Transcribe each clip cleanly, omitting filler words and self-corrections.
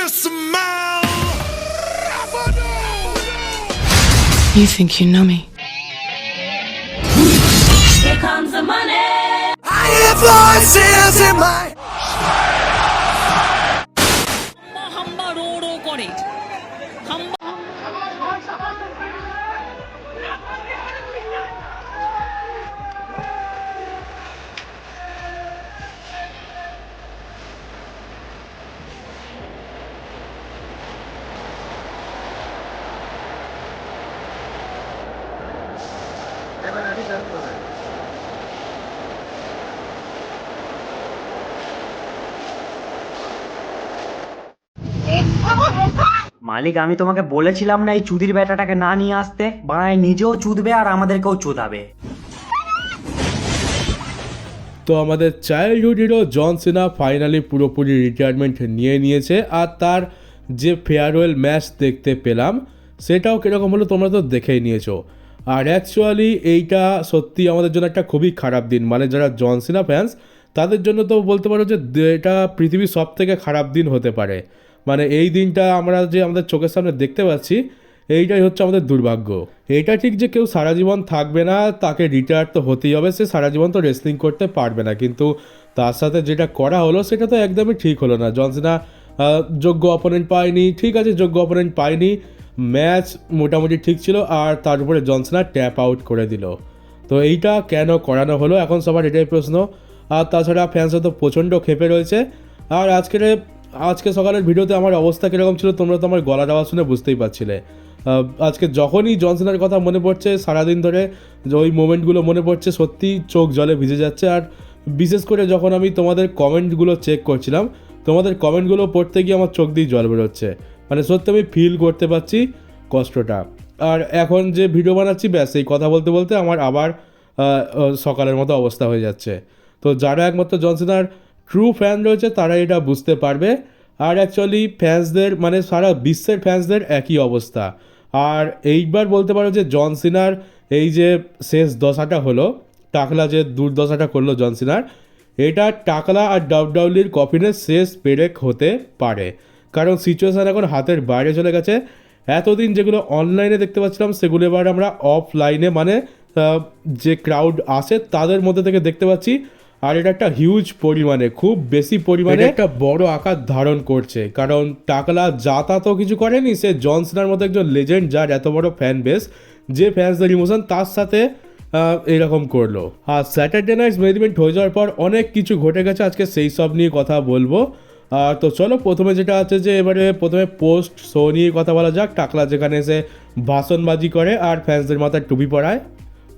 smell? You think you know me? Here comes the money. I hear voices in my হাম্বা রো রো করে হাম্বা মালিক, আমি তোমাকে বলেছিলাম না এই চুদির বেটাটাকে না নিয়ে আসতে? বাড়ায় নিজেও চুদবে আর আমাদেরকেও চুদাবে। তো আমাদের চাইল্ডহুড হিরো জন সিনা ফাইনালি পুরোপুরি রিটায়ারমেন্ট নিয়ে নিয়েছে, আর তার যে ফেয়ারওয়েল ম্যাচ দেখতে পেলাম সেটাও কীরকম হলো তোমরা তো দেখেই নিয়েছো। আর অ্যাকচুয়ালি এইটা সত্যি আমাদের জন্য একটা খুবই খারাপ দিন, মানে যারা জন সিনা ফ্যান্স তাদের জন্য তো বলতে পারো যে এটা পৃথিবীর সব থেকে খারাপ দিন হতে পারে। মানে এই দিনটা আমরা যে আমাদের চোখের সামনে দেখতে পাচ্ছি এইটাই হচ্ছে আমাদের দুর্ভাগ্য। এটা ঠিক যে কেউ সারা জীবন থাকবে না, তাকে রিটায়ার তো হতেই হবে, সে সারা জীবন তো রেসলিং করতে পারবে না, কিন্তু তার সাথে যেটা করা হলো সেটা তো একদমই ঠিক হলো না। জন সিনা যোগ্য অপোনেন্ট পায়নি, ঠিক আছে যোগ্য অপোনেন্ট পায়নি, ম্যাচ মোটামুটি ঠিক ছিল, আর তার উপরে জন সিনা ট্যাপ আউট করে দিল। তো এইটা কেন করানো হলো এখন সবার এটাই প্রশ্ন। আর তাছাড়া ফ্যান্সরা তো প্রচণ্ড ক্ষেপে রয়েছে। আর আজকে সকালের ভিডিওতে আমার অবস্থা কীরকম ছিল তোমরা তো আমার গলার আওয়াজ শুনে বুঝতেই পারছিলে। আজকে যখনই জন সিনার কথা মনে পড়ছে, সারাদিন ধরে ওই মোমেন্টগুলো মনে পড়ছে, সত্যি চোখ জলে ভিজে যাচ্ছে। আর বিশেষ করে যখন আমি তোমাদের কমেন্টগুলো চেক করছিলাম, তোমাদের কমেন্টগুলো পড়তে গিয়ে আমার চোখ দিয়ে জল বেরোচ্ছে, মানে সত্যি আমি ফিল করতে পারছি কষ্টটা। আর এখন যে ভিডিও বানাচ্ছি ব্যাস এই কথা বলতে বলতে আমার আবার সকালের মতো অবস্থা হয়ে যাচ্ছে। তো যারা একমাত্র জন সিনার ট্রু ফ্যান রয়েছে তারা এটা বুঝতে পারবে। আর অ্যাকচুয়ালি ফ্যান্সদের মানে সারা বিশ্বের ফ্যান্সদের একই অবস্থা। আর এইবার বলতে পারো যে জন সিনার এই যে শেষ দশাটা হলো, টাকলা যে দুর্দশাটা করলো জন সিনার, এটা টাকলা আর ডাব্লিউডাব্লিউইর কফিনের শেষ পেরেক হতে পারে। কারণ সিচুয়েশান এখন হাতের বাইরে চলে গেছে। এতদিন যেগুলো অনলাইনে দেখতে পাচ্ছিলাম সেগুলো এবার আমরা অফলাইনে মানে যে ক্রাউড আসে তাদের মধ্যে থেকে দেখতে পাচ্ছি। আর এটা একটা হিউজ পরিমাণে, খুব বেশি পরিমাণে একটা বড় আকার ধারণ করছে। কারণ টাকলা তো কিছু করেনি, সে জন সিনার মতো একজন লেজেন্ড যার এত বড় ফ্যান বেস, যে ফ্যান্সদের ইমোশন তার সাথে এরকম করলো। আর স্যাটারডে নাইট মেইন ইভেন্ট হয়ে যাওয়ার পর অনেক কিছু ঘটে গেছে, আজকে সেই সব নিয়ে কথা বলবো। তো চলো প্রথমে যেটা আছে যে এবারে প্রথমে পোস্ট শো নিয়ে কথা বলা যাক। টাকলা যেখানে এসে ভাষণবাজি করে আর ফ্যান্সদের মাথায় টুপি পরায়।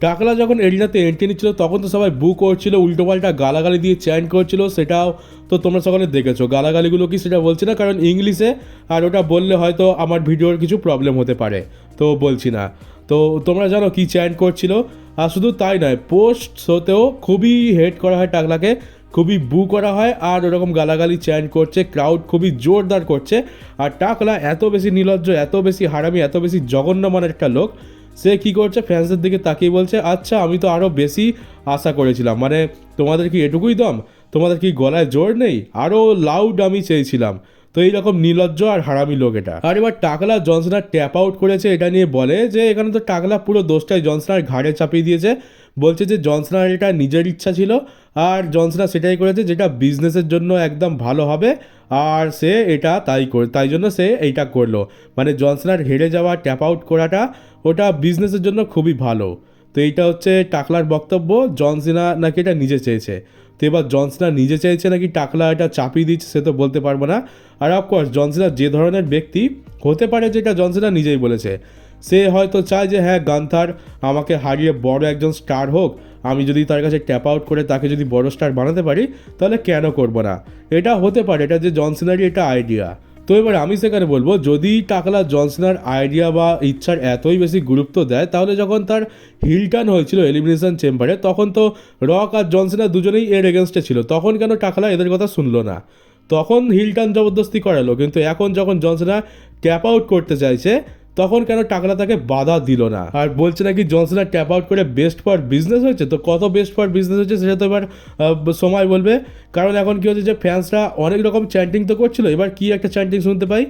টাকলা যখন এরিনাতে এন্ট্রি নিচ্ছিল তখন তো সবাই বু করছিল, উল্টোপাল্টা গালাগালি দিয়ে চ্যান্ট করছিল, সেটাও তো তোমরা সকলে দেখেছো। গালাগালিগুলো কি সেটা বলছি না কারণ ইংলিশে, আর ওটা বললে হয়তো আমার ভিডিওর কিছু প্রবলেম হতে পারে, তো বলছি না। তো তোমরা জানো কি চ্যান্ট করছিল। আর শুধু তাই নয়, পোস্ট শোতেও খুবই হেট করা হয় টাকলাকে, খুবই বু করা হয়, আর ওরকম গালাগালি চ্যান্ট করছে, ক্রাউড খুবই জোরদার করছে। আর টাকলা এত বেশি নির্লজ্জ, এত বেশি হারামি, এত বেশি জঘন্য মানের একটা লোক, সে কী করছে ফ্যান্সদের দিকে তাকিয়ে বলছে, আচ্ছা আমি তো আরও বেশি আশা করেছিলাম, মানে তোমাদের কি এটুকুই দম, তোমাদের কি গলায় জোর নেই, আরও লাউড আমি চেয়েছিলাম। তো এইরকম নির্লজ্জ আর হারামি লোক এটা। আর এবার টাকলা জন সিনার ট্যাপ আউট করেছে এটা নিয়ে বলে যে এখানে তো টাকলা পুরো দোষটাই জন সিনার ঘাড়ে চাপিয়ে দিয়েছে, বলছে যে জন সিনার এটা নিজের ইচ্ছা ছিল আর জন সিনা সেটাই করেছে যেটা বিজনেসের জন্য একদম ভালো হবে, আর সে এটা তাই জন্য সে এইটা করলো। মানে জন সিনার হেরে যাওয়া, ট্যাপ আউট করাটা ওটা বিজনেসের জন্য খুবই ভালো। তো এইটা হচ্ছে টাকলার বক্তব্য, জন সিনা নাকি এটা নিজে চেয়েছে। তো এবার জন সিনা নিজে চাইছে নাকি টাকলা এটা চাপিয়ে দিচ্ছে সে তো বলতে পারবো না। আর অফকোর্স জন সিনা যে ধরনের ব্যক্তি, হতে পারে যেটা জন সিনা নিজেই বলেছে, সে হয়তো চায় যে হ্যাঁ গান্থার আমাকে হারিয়ে বড় একজন স্টার হোক, আমি যদি তার কাছে ট্যাপ আউট করে তাকে যদি বড় স্টার বানাতে পারি তাহলে কেন করব না, এটা হতে পারে, এটা যে জন সিনারই এটা আইডিয়া। তো এবার আমি সেখানে বলবো যদি টাকলা জন সিনার আইডিয়া বা ইচ্ছার এতই বেশি গুরুত্ব দেয় তাহলে যখন তার হিল টার্ন হয়েছিল এলিমিনেশন চেম্বারে তখন তো রক আর জন সিনা দুজনেই এর এগেনস্টে ছিল, তখন কেন টাকলা এদের কথা শুনলো না, তখন হিল টার্ন জবরদস্তি করালো। কিন্তু এখন যখন জন সিনা ট্যাপ আউট করতে চাইছে তখন কেন টাকলা তাকে বাধা দিল না? আর বলছে নাকি জন সিনা ট্যাপ আউট করে বেস্ট ফর বিজনেস হয়েছে। তো কত বেস্ট ফর বিজনেস হয়েছে সেটা তো এবার সময় বলবে। কারণ এখন কি হচ্ছে যে ফ্যান্সরা অনেক রকম চ্যান্টিং তো করছিল, এবার কি একটা চ্যান্টিং শুনতে পাই,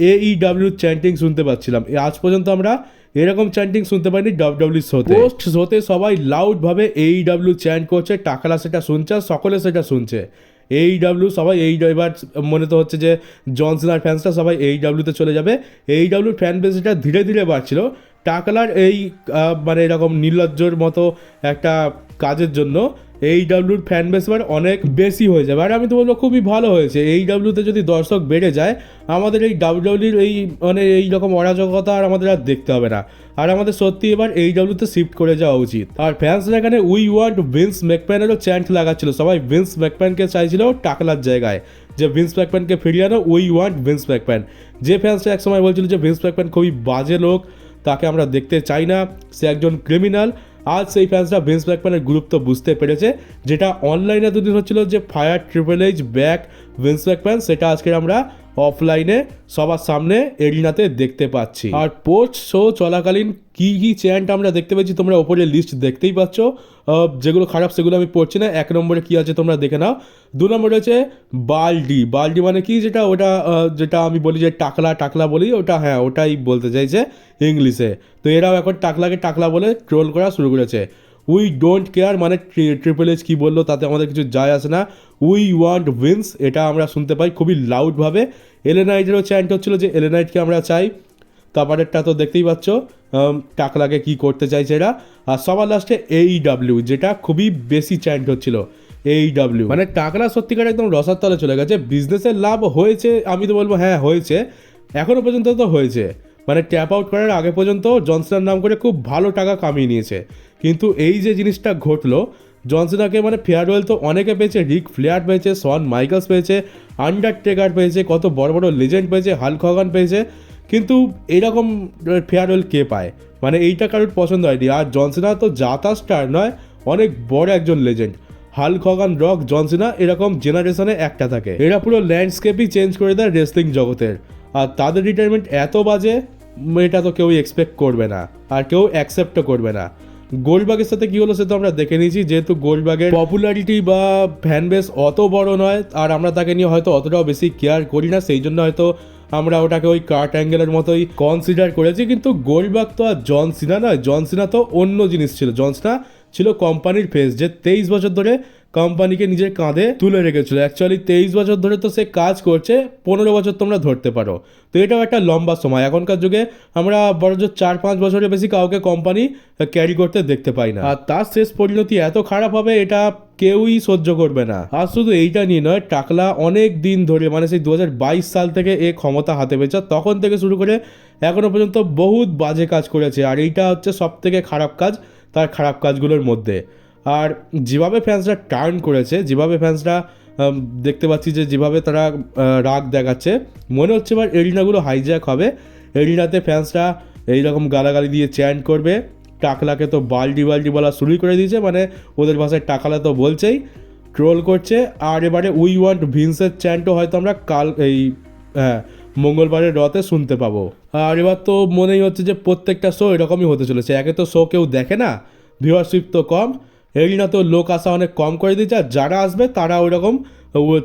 AEW চ্যান্টিং শুনতে পাচ্ছিলাম। আজ পর্যন্ত আমরা এরকম চ্যান্টিং শুনতে পাইনি WWE শোতে। পোস্ট শোতে সবাই লাউড ভাবে AEW চ্যান্ট করছে, টাকলা সেটা শুনছে, আর সকলে সেটা শুনছে। AEW সবাই এবার মনে তো হচ্ছে যে জন সিনার ফ্যান্সরা সবাই AEW তে চলে যাবে। AEW ফ্যান বেস এটা ধীরে ধীরে বাড়ছিল। টাকলার এই মানে এরকম নির্লজ্জর মতো একটা কাজের জন্য AEWর ফ্যান বেস এবার অনেক বেশি হয়ে যাবে। আর আমি তো বলবো খুবই ভালো হয়েছে। AEWতে যদি দর্শক বেড়ে যায়, আমাদের এই WWEর এই মানে এইরকম অরাজকতা আর আমাদের আর দেখতে হবে না। আর আমাদের সত্যি এবার AEWতে শিফট করে যাওয়া উচিত। আর ফ্যান্সরা এখানে উই ওয়ান্ট ভিন্স ম্যাকম্যানেরও চ্যান্ট লাগাচ্ছিল, সবাই ভিন্স ম্যাকম্যানকে চাইছিল টাকলার জায়গায়, যে ভিন্স ম্যাকম্যানকে ফিরিয়ে আনো, উই ওয়ান্ট ভিন্স ম্যাকম্যান। যে ফ্যান্সরা একসময় বলছিল যে ভিন্স ম্যাকম্যান খুবই বাজে লোক, তাকে আমরা দেখতে চাই না, সে একজন ক্রিমিনাল, আজ সেই ফ্যান্সরা ভিন্স ম্যাকম্যানের গুরুত্ব বুঝতে পেরেছে। যেটা অনলাইনে দুদিন হচ্ছিল যে fire triple H back Vince McMahon, সেটা আজকে আমরা অফলাইনে সবার সামনে এরিনাতে দেখতে পাচ্ছি। আর পোস্ট শো চলাকালীন কি কি চ্যান্ট আমরা দেখতে পাচ্ছি তোমরা ওপরে লিস্ট দেখতেই পাচ্ছ। যেগুলো খারাপ সেগুলো আমি পড়ছি না। 1 নম্বরে কি আছে তোমরা দেখে নাও। 2 নম্বরে হচ্ছে বালডি। বালডি মানে কি, যেটা আমি বলি যে টাকলা বলি, ওটা হ্যাঁ ওটাই বলতে চাইছে ইংলিশে। তো এরাও এখন টাকলাকে টাকলা বলে ট্রোল করা শুরু করেছে। উই ডোন্ট কেয়ার মানে ট্রিপল এইচ কী বললো তাতে আমাদের কিছু যায় আসে না। উই ওয়ান্ট উইন্স এটা আমরা শুনতে পাই খুবই লাউডভাবে। এলেনাইটেরও চ্যান্ট হচ্ছিলো যে এলেনাইটকে আমরা চাই। তারপরেরটা তো দেখতেই পাচ্ছ টাকলাকে কি করতে চাইছে এরা। আর সবার লাস্টে AEW, যেটা খুবই বেশি চ্যান্ট হচ্ছিল। AEW মানে টাকলা সত্যিকার একদম রসার তলে চলে গেছে। বিজনেসের লাভ হয়েছে, আমি তো বলবো হ্যাঁ হয়েছে, এখনও পর্যন্ত তো হয়েছে। মানে ট্যাপ আউট করার আগে পর্যন্ত জন সিনার নাম করে খুব ভালো টাকা কামিয়ে নিয়েছে। কিন্তু এই যে জিনিসটা ঘটলো, জন সিনাকে মানে ফেয়ারওয়েল তো অনেকে পেয়েছে, রিক ফ্লেয়ার পেয়েছে, শন মাইকেলস পেয়েছে, আন্ডারটেকার পেয়েছে, কত বড় বড় লেজেন্ড পেয়েছে, হাল্ক হগান পেয়েছে, কিন্তু এইরকম ফেয়ারওয়েল কে পায়? মানে এইটা কারোর পছন্দ হয়নি। আর জন সিনা তো জাতা স্টার নয়, অনেক বড় একজন লেজেন্ড। হাল্ক হগান, রক, জন সিনা এরকম জেনারেশনে একটা থাকে। এরা পুরো ল্যান্ডস্কেপই চেঞ্জ করে দেয় রেসলিং জগতের। আর তাদের রিটায়ারমেন্ট এত বাজে, এটা তো কেউ এক্সপেক্ট করবে না, আর কেউ অ্যাকসেপ্টও করবে না। গোল্ডবাগের সাথে কি হলো সে তো আমরা দেখে নিয়েছি। যেহেতু গোল্ডবাগের পপুলারিটি বা ফ্যান বেস অত বড় নয়, আর আমরা তাকে নিয়ে হয়তো অতটাও বেশি কেয়ার করি না, সেই জন্য হয়তো আমরা ওটাকে ওই কার্ট অ্যাঙ্গেলের মতোই কনসিডার করেছি। কিন্তু গোল্ডবাগ তো আর জন সিনা নয়, জন সিনা তো অন্য জিনিস ছিল। জন সিনা ছিল কোম্পানির ফেস, যে 23 বছর ধরে কোম্পানিকে নিজের কাঁধে তুলে রেখেছিল। অ্যাকচুয়ালি 23 বছর ধরে তো সে কাজ করছে, 15 বছর তোমরা ধরতে পারো। তো এটাও একটা লম্বা সময়। এখনকার যুগে আমরা বড়জোর 4-5 বছরের বেশি কাউকে কোম্পানি ক্যারি করতে দেখতে পাই না। আর তার শেষ পরিণতি এত খারাপ হবে এটা কেউই সহ্য করবে না। আর শুধু এইটা নিয়ে নয়, টাকলা অনেক দিন ধরে মানে সেই 2022 সাল থেকে এ ক্ষমতা হাতে পেয়েছে, তখন থেকে শুরু করে এখনো পর্যন্ত বহুত বাজে কাজ করেছে। আর এইটা হচ্ছে সব থেকে খারাপ কাজ তার খারাপ কাজগুলোর মধ্যে। আর যেভাবে ফ্যান্সরা টার্ন করেছে, যেভাবে ফ্যান্সরা দেখতে পাচ্ছি যে যেভাবে তারা রাগ দেখাচ্ছে, মনে হচ্ছে এবার এরিনাগুলো হাইজ্যাক হবে। এরিনাতে ফ্যান্সরা এইরকম গালাগালি দিয়ে চ্যান্ট করবে। টাকলাকে তো বালডি বলা শুরুই করে দিয়েছে, মানে ওদের ভাষায় টাকলা তো বলছেই, ট্রোল করছে। আর এবারে উই ওয়ান্ট ভিন্সের চ্যান্টও হয়তো আমরা মঙ্গলবারের রতে শুনতে পাবো। আর এবার তো মনেই হচ্ছে যে প্রত্যেকটা শো এরকমই হতে চলেছে। একে তো শো কেউ দেখে না, ভিউয়ারশিপ তো কম, এরিনা তো লোক আসা অনেক কম করে দিয়েছে, আর যারা আসবে তারা ওইরকম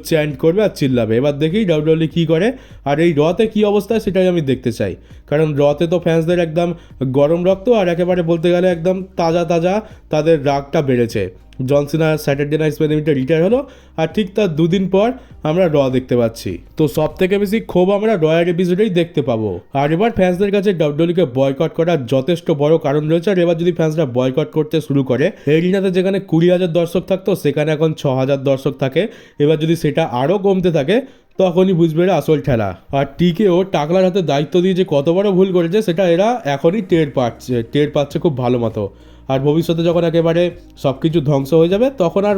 চ্যান্ট করবে আর চিল্লাবে। এবার দেখি WWE কী করে। আর এই রতে কী অবস্থা সেটাই আমি দেখতে চাই, কারণ রতে তো ফ্যান্সদের একদম গরম রক্ত, আর একেবারে বলতে গেলে একদম তাজা তাদের রাগটা বেড়েছে। জন সিনা স্যাটারডে নাইট মেইন ইভেন্টে রিটায়ার হলো, আর ঠিক তার 2 দিন পর আমরা র দেখতে পাচ্ছি। তো সব থেকে বেশি ক্ষোভ আমরা রয়ার এপিসোডেই দেখতে পাবো। আর এবার ফ্যান্সদের কাছে WWE-কে বয়কট করার যথেষ্ট বড় কারণ রয়েছে। আর এবার যদি ফ্যান্সরা বয়কট করতে শুরু করে, এরিনাতে যেখানে 20,000 দর্শক থাকতো সেখানে এখন 6,000 দর্শক থাকে। এবার যদি সেটা আরও কমতে থাকে, তখনই বুঝবে এরা আসল ঠেলা। আর টিকেও টাকলার হাতে দায়িত্ব দিয়ে যে কত বড় ভুল করেছে সেটা এরা এখনই টের পাচ্ছে খুব ভালো মতো। আর ভবিষ্যতে যখন একেবারে সব কিছু ধ্বংস হয়ে যাবে, তখন আর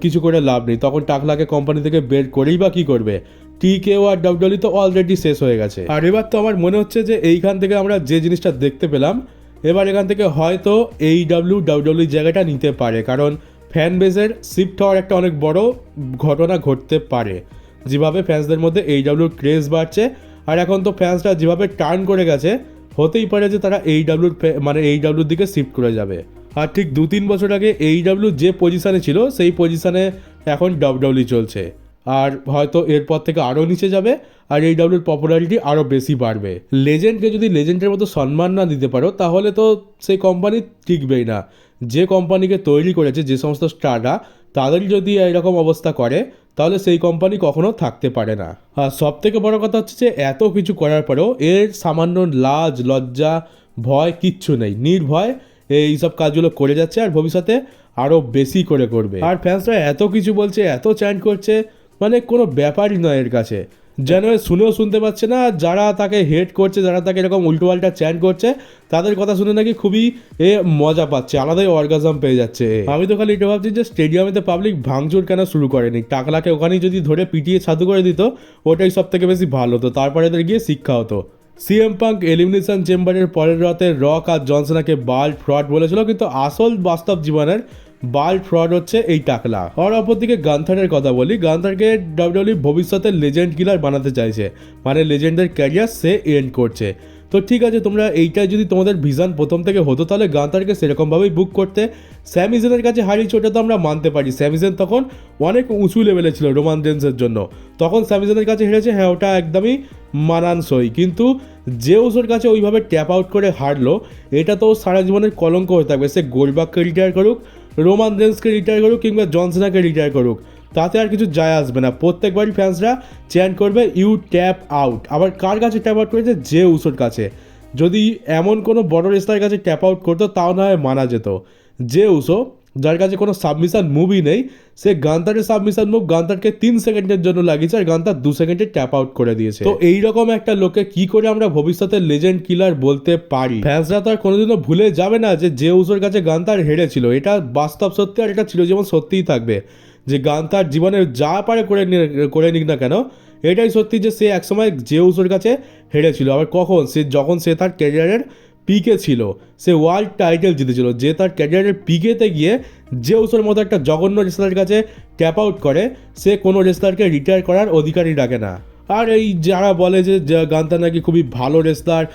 কিছু করে লাভ নেই। তখন টাকলাকে কোম্পানি থেকে বের করেই বা কী করবে? TKO আর WWE তো অলরেডি শেষ হয়ে গেছে। আর এবার তো আমার মনে হচ্ছে যে এইখান থেকে আমরা যে জিনিসটা দেখতে পেলাম, এবার এখান থেকে হয়তো WWE জায়গাটা নিতে পারে, কারণ ফ্যান বেসের শিফট হওয়ার একটা অনেক বড় ঘটনা ঘটতে পারে। যেভাবে ফ্যান্সদের মধ্যে AEWর ক্রেজ বাড়ছে, আর এখন তো ফ্যান্সরা যেভাবে টার্ন করে গেছে, হতেই পারে যে তারা এইডাব্লিউর দিকে শিফট করে যাবে। আর ঠিক 2-3 বছর আগে এইডাব্লিউ যে পজিশানে ছিল সেই পজিশানে এখন ডাব্লিউডাব্লিউ চলছে, আর হয়তো এরপর থেকে আরও নিচে যাবে আর এইডাব্লিউর পপুলারিটি আরও বেশি বাড়বে। লেজেন্ডকে যদি লেজেন্ডের মতো সম্মান না দিতে পারো তাহলে তো সেই কোম্পানি টিকবেই না। যে কোম্পানিকে তৈরি করেছে যে সমস্ত স্টাররা, তাদের যদি এরকম অবস্থা করে তাহলে সেই কোম্পানি কখনো থাকতে পারে না। আর সব থেকে বড় কথা হচ্ছে যে এত কিছু করার পরেও এর সামান্য লাজ লজ্জা ভয় কিচ্ছু নেই, নির্ভয় এইসব কাজগুলো করে যাচ্ছে আর ভবিষ্যতে আরও বেশি করে করবে। আর ফ্যান্সরা এত কিছু বলছে, এত চ্যান্ট করছে, মানে কোনো ব্যাপারই নয় এর কাছে, যেন শুনেও শুনতে পাচ্ছে না। যারা তাকে হেট করছে, যারা তাকে এরকম উল্টোপাল্টা চ্যান্ট করছে, তাদের কথা শুনে নাকি খুবই মজা পাচ্ছে, আলাদাই অর্গাজম পেয়ে যাচ্ছে। আমি তো খালি এটা ভাবছি যে স্টেডিয়ামেতে পাবলিক ভাঙচুর কেন শুরু করেনি, টাকলাকে ওখানেই যদি ধরে পিটিয়ে ছাতু করে দিত ওটাই সব থেকে বেশি ভালো হতো, তারপরে এদের গিয়ে শিক্ষা হতো। সিএম পাঙ্ক এলিমিনেশন চেম্বারের পরের রাতে রক আর জন সিনাকে বাল্ড ফ্রড বলেছিল, কিন্তু আসল বাস্তব জীবনের বাল্ড ফ্রড হচ্ছে এই টাকলা। আর অপরদিকে গান্থারের কথা বলি, গান্থারকে ডাব্লিউডাব্লিউ ভবিষ্যতে লেজেন্ড কিলার বানাতে চাইছে, মানে লেজেন্ডের ক্যারিয়ার সে এন্ড করছে। তো ঠিক আছে, তোমরা এইটাই যদি তোমাদের ভিশন প্রথম থেকে হতো তাহলে গান্থারকে সেরকমভাবেই বুক করতে। স্যামিজেনের কাছে হারিয়েছে ওটা তো আমরা মানতে পারি, স্যামিজেন তখন অনেক উঁচু লেভেলে ছিল রোমান রেন্সের জন্য, তখন স্যামিজেনের কাছে হেরেছে, হ্যাঁ ওটা একদমই মানানসই। কিন্তু জেউসের কাছে ওইভাবে ট্যাপ আউট করে হারলো, এটা তো সারা জীবনের কলঙ্ক হয়ে থাকবে। সে গোল্ডবার্গকে রিটায়ার করুক, রোমান রেন্সকে রিটায়ার করুক কিংবা জন সিনাকে রিটায়ার করুক, তাতে আর কিছু যায় আসবে না। প্রত্যেকবারই ফ্যান্সরা চ্যান্ট করবে ইউ ট্যাপ আউট। আবার কার কাছে ট্যাপ আউট করেছে? জেউসের কাছে। যদি এমন কোনো বড় রেসলারের কাছে ট্যাপ আউট করতো তাও না হয় মানা যেত। জেউসও, যার কাছে কোনো সাবমিশন মুভই নেই, সে গান্থারের সাবমিশন মুভ গান্থারকে 3 সেকেন্ডের জন্য লাগিয়েছে আর গান্থার 2 সেকেন্ডে ট্যাপ আউট করে দিয়েছে। তো এইরকম একটা লোককে কি করে আমরা ভবিষ্যতে লেজেন্ড কিলার বলতে পারি? ফ্যান্সরা তো আর কোনোদিনও ভুলে যাবে না যে জেউসের কাছে গান্থার হেরেছিল, এটা বাস্তব সত্যি, আর এটা ছিল যেমন সত্যিই থাকবে যে গান্থার জীবনে যা পারে করে নিক না কেন, এটাই সত্যি যে সে একসময় জেউসের কাছে হেরেছিল। আবার কখন? যখন সে তার ক্যারিয়ারের পিকে ছিল, সে ওয়ার্ল্ড টাইটেল জিতেছিল। যে তার ক্যারিয়ারের পিকেতে গিয়ে জেউসের মতো একটা জঘন্য রেসলারের কাছে ট্যাপ আউট করে, সে কোনো রেসলারকে রিটায়ার করার অধিকারই রাখে না। আর এই যারা বলে যে গান্থার নাকি খুবই ভালো রেসলার,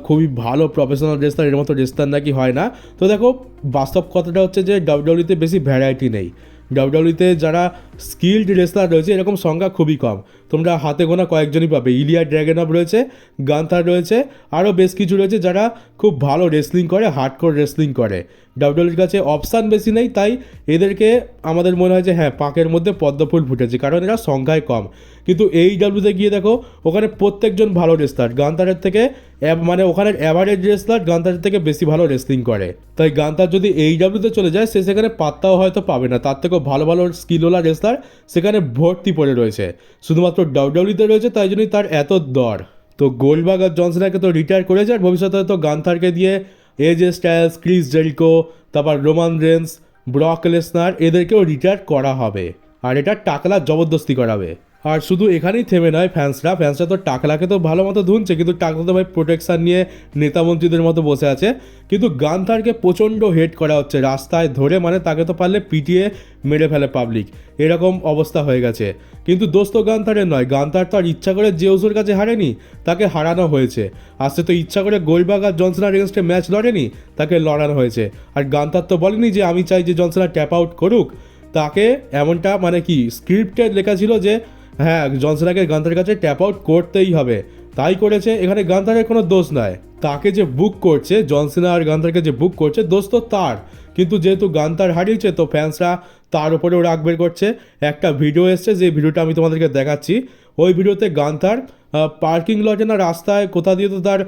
খুবই ভালো প্রফেশনাল রেসলার, এর মতো রেসলার নাকি হয় না, তো দেখো বাস্তব কথাটা হচ্ছে যে ডাব্লিউডাব্লিউতে বেশি ভ্যারাইটি নেই। ডাব্লিউডাব্লিউতে যারা স্কিল্ড রেসলার রয়েছে এরকম সংখ্যা খুবই কম, তোমরা হাতে গোনা কয়েকজনই পাবে। ইলিয়া ড্র্যাগনভ রয়েছে, গান্থার রয়েছে, আরও বেশ কিছু রয়েছে যারা খুব ভালো রেসলিং করে, হার্ডকোর রেসলিং করে। ডাব্লিউডাব্লিউর কাছে অপশান বেশি নেই, তাই এদেরকে আমাদের মনে হয় যে হ্যাঁ পাঁকের মধ্যে পদ্মফুল ফুটেছে, কারণ এরা সংখ্যায় কম। কিন্তু এই ডাব্লিউতে গিয়ে দেখো ওখানে প্রত্যেকজন ভালো রেসলার, গান্থারের থেকে মানে ওখানের অ্যাভারেজ রেসলার গান্থারের থেকে বেশি ভালো রেসলিং করে। তাই গান্থার যদি এই ডাব্লিউতে চলে যায় সে সেখানে পাত্তাও হয়তো পাবে না, তার থেকেও ভালো ভালো স্কিলওয়ালা রেসলার সেখানে ভর্তি পড়ে রয়েছে, শুধুমাত্র ডাব্লিউডাব্লিউতে রয়েছে, তাই জন্যই তার এত দর। তো গোল্ডবার্গ আর জন সিনাকে তো রিটায়ার করেছে, আর ভবিষ্যতে তো গান্থারকে দিয়ে এজে স্টাইলস, ক্রিস জেরিকো, তারপর রোমান রেন্স, ব্রক লেসনার এদেরকেও রিটায়ার করা হবে, আর এটা টাকলা জবরদস্তি করাবে। আর শুধু এখানেই থেমে নয়, ফ্যান্সরা তো টাকলাকে তো ভালো মতো ধুনছে, কিন্তু টাকলা তো ভাই প্রোটেকশান নিয়ে নেতামন্ত্রীদের মতো বসে আছে। কিন্তু গান্থারকে প্রচণ্ড হেট করা হচ্ছে রাস্তায় ধরে, মানে তাকে তো পারলে পিটিয়ে মেরে ফেলে পাবলিক, এরকম অবস্থা হয়ে গেছে। কিন্তু দোষ তো গান্থারের নয়, গান্থার তো আর ইচ্ছা করে জেউসের কাছে হারেনি, তাকে হারানো হয়েছে। আর সে তো ইচ্ছা করে গোল্ডবার্গ আর জন সিনার এগেনস্টে ম্যাচ লড়েনি, তাকে লড়ানো হয়েছে। আর গান্থার তো বলেনি যে আমি চাই যে জন সিনা ট্যাপ আউট করুক, তাকে এমনটা মানে কি স্ক্রিপ্টে লেখা ছিল যে হ্যাঁ জন সিনাকে গান্থারের কাছে ট্যাপ আউট করতেই হবে, তাই করেছে। এখানে গান্থারের কোনো দোষ নয়, তাকে যে বুক করছে জন সিনা আর গান্থারকে যে বুক করছে দোষ তো তার। কিন্তু যেহেতু গান্থার হারিয়েছে তো ফ্যান্সরা তার উপরেও রাগ বের করছে। একটা ভিডিও এসছে, যে ভিডিওটা আমি তোমাদেরকে দেখাচ্ছি। ওই ভিডিওতে গান্থার পার্কিং লটে না রাস্তায় কোথা দিয়ে তো তার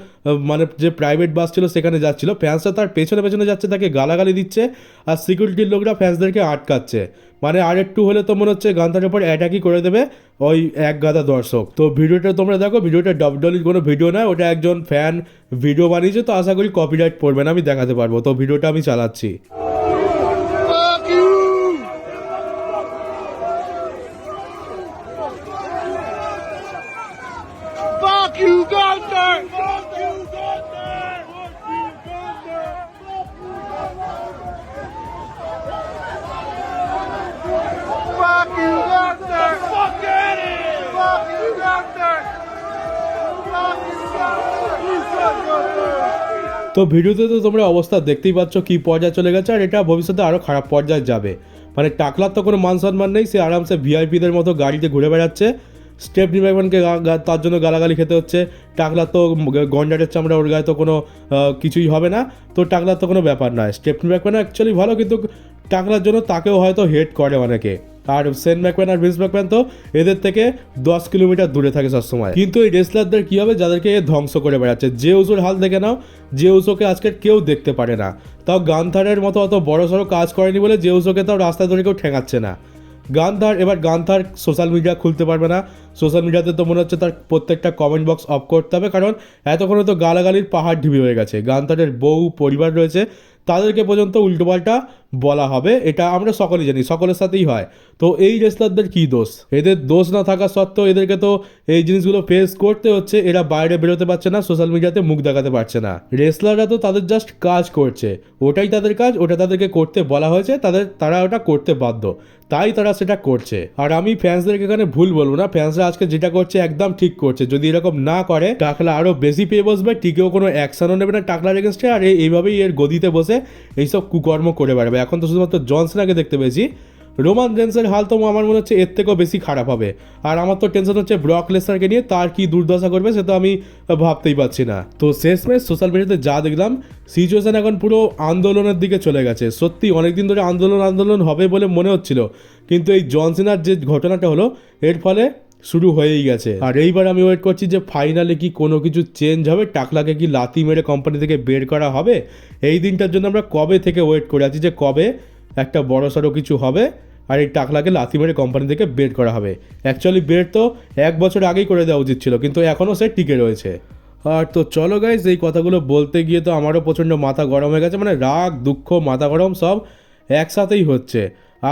মানে যে প্রাইভেট বাস ছিল সেখানে যাচ্ছিল, ফ্যান্সরা তার পেছনে পেছনে যাচ্ছে, তাকে গালাগালি দিচ্ছে, আর সিকিউরিটির লোকরা ফ্যান্সদেরকে আটকাচ্ছে। মানে আর একটু হলে তো মনে হচ্ছে গান্থারের উপর অ্যাটাকই করে দেবে ওই এক গাদা দর্শক। তো ভিডিওটা তোমরা দেখো, ভিডিওটা ডাব্লিউডাব্লিউর কোনো ভিডিও নয়, ওটা একজন ফ্যান ভিডিও বানিয়েছে, তো আশা করি কপিরাইট পড়বে না, আমি দেখাতে পারবো। তো ভিডিওটা আমি চালাচ্ছি। Fuck you, Gunther! Fuck you, Gunther! Fuck you, Gunther! Fuck you, Gunther! Fuck out of here! Fuck you, Gunther! তো ভিডিওতে তো তোমরা অবস্থা দেখতেই পাচ্ছ কি পর্যায়ে চলে গেছে, আর এটা ভবিষ্যতে আরও খারাপ পর্যায়ে যাবে। মানে টাকলার তো কোনো মান সম্মান নেই, সে আরামসে ভিআইপিদের মতো গাড়িতে ঘুরে বেড়াচ্ছে, স্টেপনি ম্যাকম্যানকে তার জন্য গালাগালি খেতে হচ্ছে। টাকলার তো গন্ডারের চামড়া, ওর গায়ে তো কোনো কিছুই হবে না, তো টাকলার তো কোনো ব্যাপার নয়। স্টেপনি ম্যাকম্যান অ্যাকচুয়ালি ভালো, কিন্তু টাকলার জন্য তাকেও হয়তো হেট করে অনেকে। আর সেন ম্যাকম্যান আর ভিন্স ম্যাকম্যান তো এদের থেকে 10 কিলোমিটার দূরে থাকে সবসময়। কিন্তু এই রেসলারদের কী হবে যাদেরকে ধ্বংস করে বেড়াচ্ছে? যে উসোর হাল দেখে নাও, যে উসোকে আজকে কেউ দেখতে পারে না, তাও গান্থারের মতো অত বড় সড়ো কাজ করেনি বলে যে উসোকে তাও রাস্তায় ধরে কেউ ঠেঙাচ্ছে না। গান্থার সোশ্যাল মিডিয়া খুলতে পারবে না, সোশ্যাল মিডিয়াতে তো মনে হচ্ছে তার প্রত্যেকটা কমেন্ট বক্স অফ করতে হবে, কারণ এতক্ষণে তো গালাগালির পাহাড় ঢিবি হয়ে গেছে। গান্থারের বউ পরিবার রয়েছে, তাদেরকে পর্যন্ত উল্টোপাল্টা বলা হবে, এটা আমরা সকলেই জানি, সকলের সাথেই হয়। তো এই রেসলারদের কী দোষ? এদের দোষ না থাকা সত্ত্বেও এদেরকে তো এই জিনিসগুলো ফেস করতে হচ্ছে। এরা বাইরে বেরোতে পারছে না, সোশ্যাল মিডিয়াতে মুখ দেখাতে পারছে না। রেসলাররা তো তাদের জাস্ট কাজ করছে, ওটাই তাদের কাজ, ওটা তাদেরকে করতে বলা হয়েছে, তারা ওটা করতে বাধ্য, তাই তারা সেটা করছে। আর আমি ফ্যান্সদেরকে এখানে ভুল বলবো না, ফ্যান্সরা আজকে যেটা করছে একদম ঠিক করছে। যদি এরকম না করে টাকলা আরও বেশি পেয়ে বসবে, টিকেও কোনো অ্যাকশনও নেবে না টাকলার এগেনস্টে, আর এইভাবেই এর গদিতে বসে এইসব কুকর্ম করে বেড়াবে। এখন তো শুধুমাত্র জন সিনাকে দেখতে পেয়েছি, রোমান রেন্সের হাল তো আমার মনে হচ্ছে এর থেকেও বেশি খারাপ হবে। আর আমার তো টেনশন হচ্ছে ব্রক লেসনারকে নিয়ে, তার কি দুর্দশা করবে সে তো আমি ভাবতেই পারছি না। তো শেষমেশ সোশ্যাল মিডিয়াতে যা দেখলাম, সিচুয়েশন এখন পুরো আন্দোলনের দিকে চলে গেছে। সত্যি অনেকদিন ধরে আন্দোলন হবে বলে মনে হচ্ছিল, কিন্তু এই জন সিনার যে ঘটনাটা হলো এর ফলে শুরু হয়েই গেছে। আর এইবার আমি ওয়েট করছি যে ফাইনালে কি কোনো কিছু চেঞ্জ হবে, টাকলাকে কি লাথি মেরে কোম্পানি থেকে বের করা হবে। এই দিনটার জন্য আমরা কবে থেকে ওয়েট করে আছি যে কবে একটা বড়সড় কিছু হবে আর এই টাকলাকে লাথি মেরে কোম্পানি থেকে বের করা হবে। অ্যাকচুয়ালি বের তো 1 বছর আগেই করে দেওয়া উচিত ছিল, কিন্তু এখনও সে টিকে রয়েছে। আর তো চলো গাইজ, এই কথাগুলো বলতে গিয়ে তো আমারও প্রচণ্ড মাথা গরম হয়ে গেছে, মানে রাগ দুঃখ মাথা গরম সব একসাথেই হচ্ছে।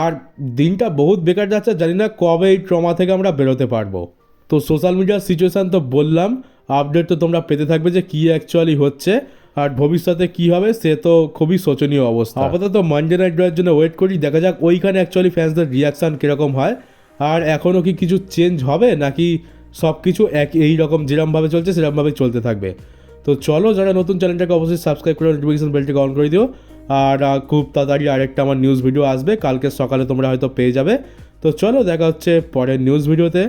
আর দিনটা বহুত বেকার যাচ্ছে, জানি না কবে এই ট্রমা থেকে আমরা বেরোতে পারবো। তো সোশ্যাল মিডিয়ার সিচুয়েশান তো বললাম, আপডেট তো তোমরা পেতে থাকবে যে কী অ্যাকচুয়ালি হচ্ছে আর ভবিষ্যতে কী হবে, সে তো খুবই শোচনীয় অবস্থা। আপাতত মানডে নাইট ড্রয়ের জন্য ওয়েট করি, দেখা যাক ওইখানে অ্যাকচুয়ালি ফ্যান্সদের রিয়াকশান কীরকম হয়, আর এখনও কি কিছু চেঞ্জ হবে নাকি সব কিছু এই রকম যেরকমভাবে চলছে সেরকমভাবেই চলতে থাকবে। তো চলো, যারা নতুন চ্যানেলটাকে অবশ্যই সাবস্ক্রাইব করে নোটিফিকেশন বেলটাকে অন করে দিও। আর খুব তাড়াতাড়ি আরেকটা আমার নিউজ ভিডিও আসবে, কালকে সকালে তোমরা হয়তো পেয়ে যাবে। তো চলো, দেখা হচ্ছে পরের নিউজ ভিডিওতে।